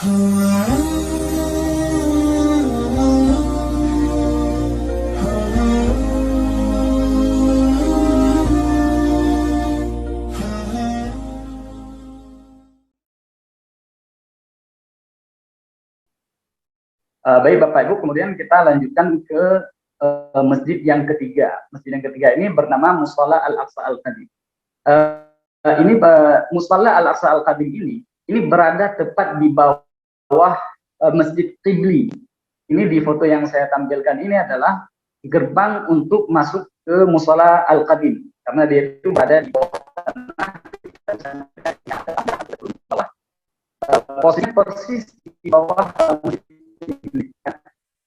Baik Bapak Ibu, kemudian kita lanjutkan ke masjid yang ketiga. Masjid yang ketiga ini bernama Musholla Al-Aqsa Al-Qadim. Ini Musholla Al-Aqsa Al-Qadim ini berada tepat di bawah Masjid Qibli. Ini di foto yang saya tampilkan ini adalah gerbang untuk masuk ke Musholla Al-Qadim, karena dia itu berada di bawah posisi persis di bawah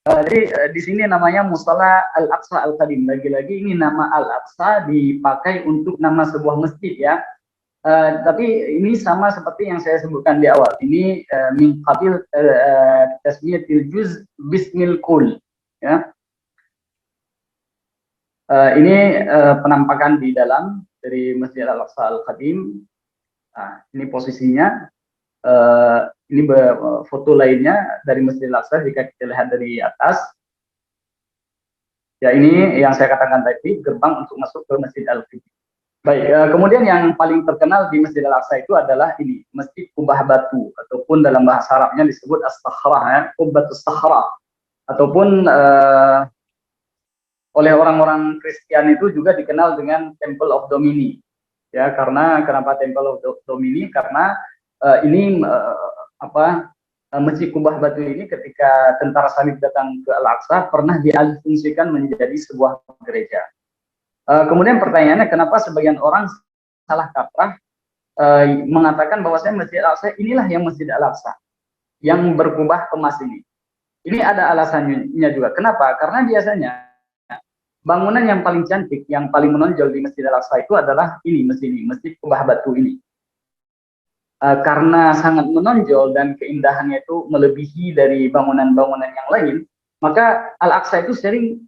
jadi di sini namanya Musholla Al-Aqsa Al-Qadim. Lagi-lagi ini nama Al-Aqsa dipakai untuk nama sebuah masjid ya. Tapi ini sama seperti yang saya sebutkan di awal. Ini min qabil tasmiyatil juz bismil kul ya. Ini penampakan di dalam dari Masjid Al-Aqsa Al-Qadim. Nah, ini posisinya. Ini foto lainnya dari Masjid Al-Aqsa jika kita lihat dari atas. Ya, ini yang saya katakan tadi, gerbang untuk masuk ke Masjid Al-Qibli. Baik, kemudian yang paling terkenal di Masjid Al-Aqsa itu adalah ini, Masjid Kubah Batu, ataupun dalam bahasa Arabnya disebut As-Sakhrah, ya, Qubbatus Sakhrah, ataupun oleh orang-orang Kristen itu juga dikenal dengan Temple of Domini. Ya, karena kenapa Temple of Domini? Karena ini Masjid Kubah Batu ini ketika tentara salib datang ke Al-Aqsa pernah dialihfungsikan menjadi sebuah gereja. Kemudian pertanyaannya, kenapa sebagian orang salah kaprah mengatakan bahwasanya Masjid Al-Aqsa inilah yang Masjid Al-Aqsa yang berkubah emas ini. Ini ada alasannya juga. Kenapa? Karena biasanya bangunan yang paling cantik, yang paling menonjol di Masjid Al-Aqsa itu adalah ini, Masjid Kubah Batu ini. Karena sangat menonjol dan keindahannya itu melebihi dari bangunan-bangunan yang lain, maka Al-Aqsa itu sering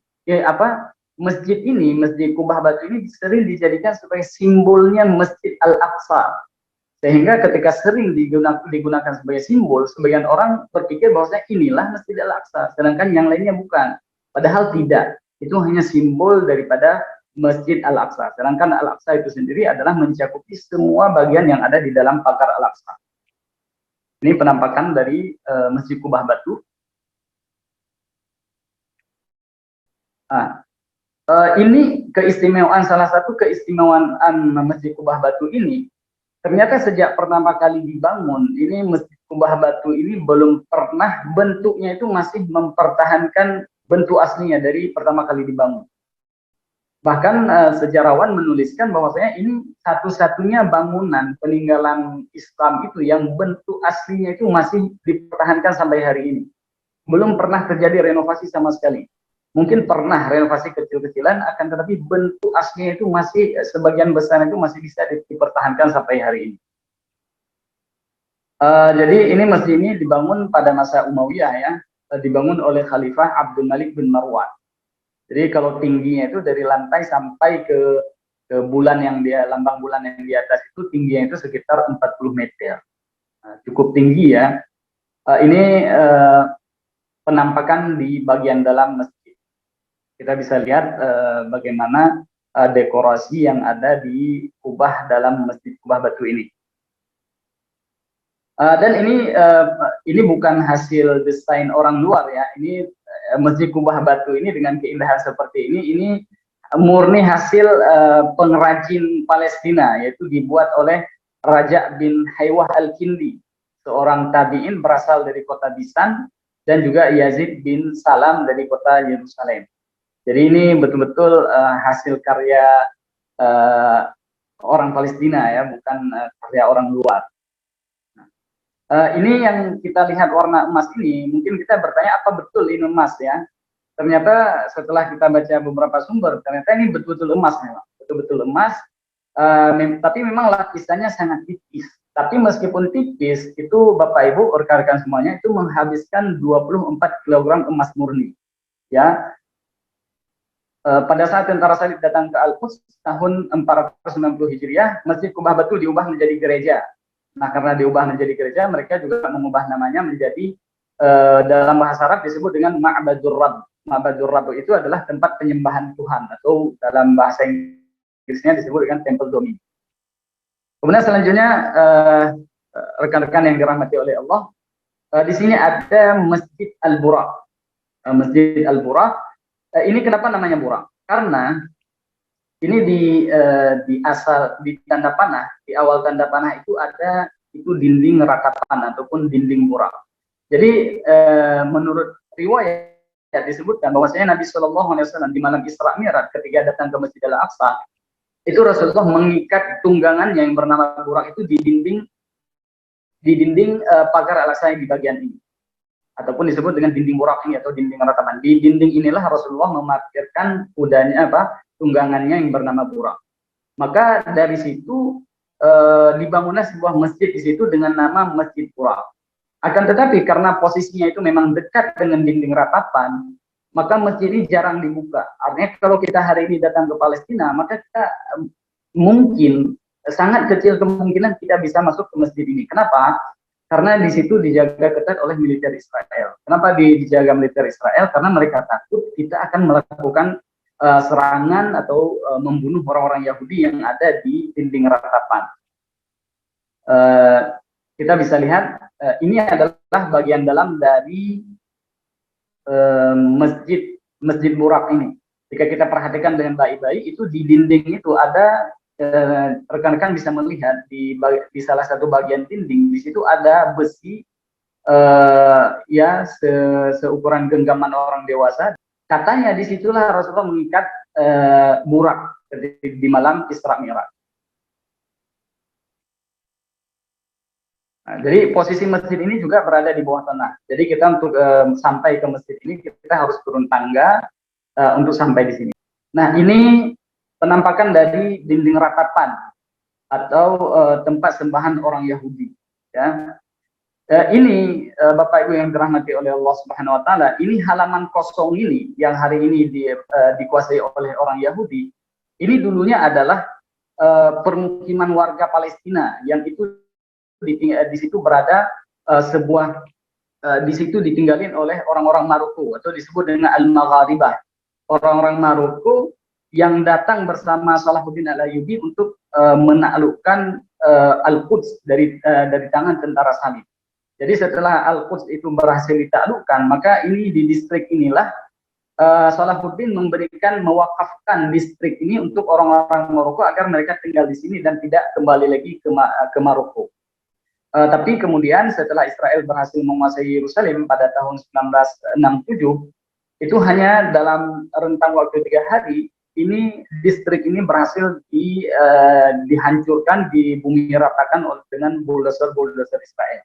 masjid ini, Masjid Kubah Batu ini sering dijadikan sebagai simbolnya Masjid Al-Aqsa. Sehingga ketika sering digunakan sebagai simbol, sebagian orang berpikir bahwasanya inilah Masjid Al-Aqsa, sedangkan yang lainnya bukan. Padahal tidak, itu hanya simbol daripada Masjid Al-Aqsa. Sedangkan Al-Aqsa itu sendiri adalah mencakupi semua bagian yang ada di dalam pagar Al-Aqsa. Ini penampakan dari Masjid Kubah Batu. Ini keistimewaan, salah satu keistimewaan Masjid Kubah Batu ini, ternyata sejak pertama kali dibangun, ini Masjid Kubah Batu ini belum pernah bentuknya itu masih mempertahankan bentuk aslinya dari pertama kali dibangun. Bahkan sejarawan menuliskan bahwasanya ini satu-satunya bangunan peninggalan Islam itu yang bentuk aslinya itu masih dipertahankan sampai hari ini. Belum pernah terjadi renovasi sama sekali. Mungkin pernah renovasi kecil-kecilan, akan tetapi bentuk aslinya itu masih sebagian besar itu masih bisa dipertahankan sampai hari ini. Jadi ini masjid ini dibangun pada masa Umayyah ya, dibangun oleh Khalifah Abdul Malik bin Marwan. Jadi kalau tingginya itu dari lantai sampai ke bulan yang lambang bulan yang di atas itu tingginya itu sekitar 40 meter. Cukup tinggi ya. Ini penampakan di bagian dalam masjid. Kita bisa lihat bagaimana dekorasi yang ada di kubah dalam Masjid Kubah Batu ini. Dan ini bukan hasil desain orang luar ya. Ini Masjid Kubah Batu ini dengan keindahan seperti ini murni hasil pengrajin Palestina, yaitu dibuat oleh Raja bin Haywah Al-Kindi, seorang tabi'in berasal dari kota Bisan, dan juga Yazid bin Salam dari kota Yerusalem. Jadi ini betul-betul hasil karya orang Palestina ya, bukan karya orang luar. Ini yang kita lihat warna emas ini, mungkin kita bertanya apa betul ini emas ya. Ternyata setelah kita baca beberapa sumber, ternyata ini betul-betul emas memang, betul-betul emas. Tapi memang lapisannya sangat tipis. Tapi meskipun tipis, itu Bapak Ibu rekan-rekan semuanya itu menghabiskan 24 kg emas murni. Ya, pada saat tentara salib datang ke Al-Quds tahun 490 Hijriah, Masjid Kubah Batu diubah menjadi gereja. Nah, karena diubah menjadi gereja, mereka juga mengubah namanya menjadi dalam bahasa Arab disebut dengan Ma'badur Rabb. Ma'badur Rabb itu adalah tempat penyembahan Tuhan, atau dalam bahasa Inggrisnya disebut dengan Temple Domain. Kemudian selanjutnya rekan-rekan yang dirahmati oleh Allah, di sini ada Masjid Al-Buraq. Masjid Al-Buraq ini kenapa namanya Buraq? Karena ini di tanda panah, di awal tanda panah itu ada itu dinding ratapan ataupun dinding Buraq. Jadi menurut riwayat disebutkan bahwasanya Nabi Shallallahu Alaihi Wasallam di malam Isra Mi'raj ketika datang ke Masjid Al-Aqsa, itu Rasulullah mengikat tunggangannya yang bernama Buraq itu di dinding pagar Al-Aqsa di bagian ini, ataupun disebut dengan dinding Buraq ini atau dinding ratapan. Di dinding inilah Rasulullah memarkirkan kudanya tunggangannya yang bernama Buraq. Maka dari situ dibangunlah sebuah masjid di situ dengan nama Masjid Buraq. Akan tetapi karena posisinya itu memang dekat dengan dinding ratapan, maka masjid ini jarang dibuka. Artinya kalau kita hari ini datang ke Palestina, maka kita mungkin sangat kecil kemungkinan kita bisa masuk ke masjid ini. Kenapa? Karena di situ dijaga ketat oleh militer Israel. Kenapa dijaga militer Israel? Karena mereka takut kita akan melakukan serangan atau membunuh orang-orang Yahudi yang ada di dinding ratapan. Kita bisa lihat ini adalah bagian dalam dari Masjid Buraq ini. Jika kita perhatikan dengan baik-baik, itu di dinding itu ada rekan-rekan bisa melihat di salah satu bagian dinding, di situ ada besi seukuran genggaman orang dewasa. Katanya disitulah Rasulullah mengikat Buraq di malam Isra Mi'raj. Nah, jadi posisi masjid ini juga berada di bawah tanah. Jadi kita untuk sampai ke masjid ini kita harus turun tangga untuk sampai di sini. Nah, ini penampakan dari dinding ratapan atau tempat sembahan orang Yahudi. Ya. Ini Bapak Ibu yang dirahmati oleh Allah Subhanahu Wa Taala, ini halaman kosong ini yang hari ini dikuasai oleh orang Yahudi. Ini dulunya adalah permukiman warga Palestina yang itu di situ berada di situ ditinggalin oleh orang-orang Maroko atau disebut dengan Al-Magharibah, orang-orang Maroko yang datang bersama Salahuddin Al-Ayyubi untuk menaklukkan Al-Quds dari tangan tentara Salib. Jadi setelah Al-Quds itu berhasil ditaklukkan, maka ini di distrik inilah Salahuddin mewakafkan distrik ini untuk orang-orang Maroko agar mereka tinggal di sini dan tidak kembali lagi ke Maroko. Tapi kemudian setelah Israel berhasil menguasai Yerusalem pada tahun 1967, itu hanya dalam rentang waktu 3 hari, ini distrik ini berhasil dihancurkan, dibumi ratakan dengan bulldozer Israel.